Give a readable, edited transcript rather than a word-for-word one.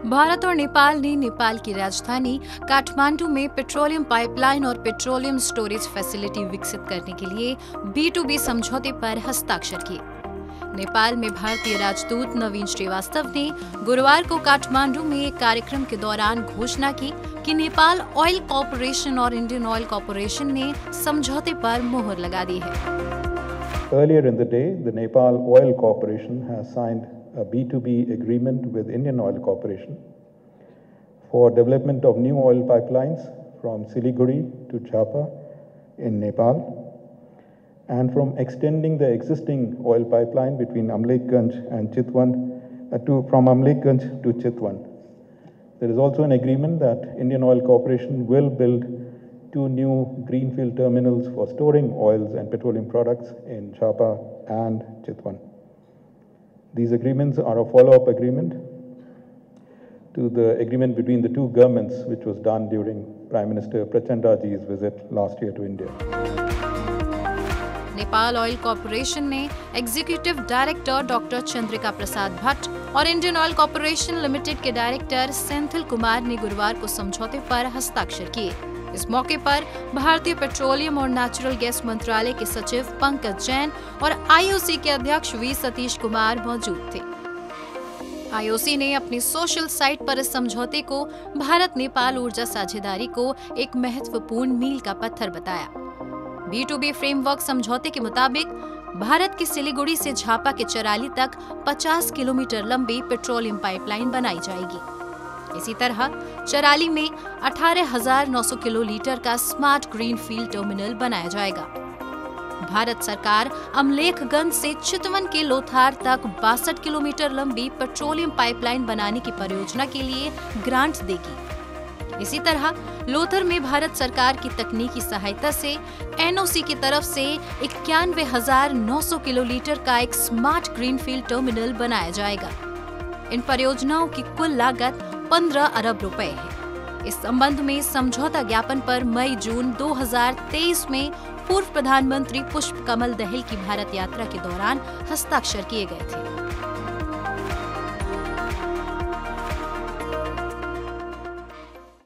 भारत और नेपाल ने नेपाल की राजधानी काठमांडू में पेट्रोलियम पाइपलाइन और पेट्रोलियम स्टोरेज फैसिलिटी विकसित करने के लिए B2B समझौते पर हस्ताक्षर किए। नेपाल में भारतीय राजदूत नवीन श्रीवास्तव ने गुरुवार को काठमांडू में एक कार्यक्रम के दौरान घोषणा की कि नेपाल ऑयल कॉरपोरेशन और इंडियन ऑयल कॉरपोरेशन ने समझौते पर मुहर लगा दी है। Earlier in the day, the Nepal Oil Corporation has signed a B2B agreement with Indian Oil Corporation for development of new oil pipelines from Siliguri to Chapa in Nepal and from extending the existing oil pipeline between Amlekganj and Chitwan from Amlekganj to Chitwan. There is also an agreement that Indian Oil Corporation will build 2 new greenfield terminals for storing oils and petroleum products in Chapa and Chitwan. These agreements are a follow-up agreement to the agreement between the two governments, which was done during Prime Minister Prachandaji's visit last year to India. Nepal oil corporation ने executive director doctor Chandrika Prasad Bhatt और Indian oil corporation limited के director Senthil Kumar ने गुरुवार को समझौते पर हस्ताक्षर किए। इस मौके पर भारतीय पेट्रोलियम और नेचुरल गैस मंत्रालय के सचिव पंकज जैन और IOC के अध्यक्ष वी सतीश कुमार मौजूद थे। IOC ने अपनी सोशल साइट पर इस समझौते को भारत नेपाल ऊर्जा साझेदारी को एक महत्वपूर्ण मील का पत्थर बताया। B2B फ्रेमवर्क समझौते के मुताबिक भारत की सिलीगुड़ी से झापा के चराली तक 50 किलोमीटर लंबी पेट्रोलियम पाइपलाइन बनाई जाएगी। इसी तरह चराली में 18,900 किलोलीटर का स्मार्ट ग्रीनफील्ड टर्मिनल बनाया जाएगा। भारत सरकार अमलेखगंज से चितवन के लोथार तक 62 किलोमीटर लंबी पेट्रोलियम पाइपलाइन बनाने की परियोजना के लिए ग्रांट देगी। इसी तरह लोथर में भारत सरकार की तकनीकी सहायता से NOC की तरफ से 91,900 किलोलीटर का एक स्मार्ट ग्रीनफील्ड टर्मिनल बनाया जाएगा। इन परियोजनाओं की कुल लागत 15 अरब रुपए है। इस संबंध में समझौता ज्ञापन पर मई-जून 2023 में पूर्व प्रधानमंत्री पुष्प कमल दहल की भारत यात्रा के दौरान हस्ताक्षर किए गए थे।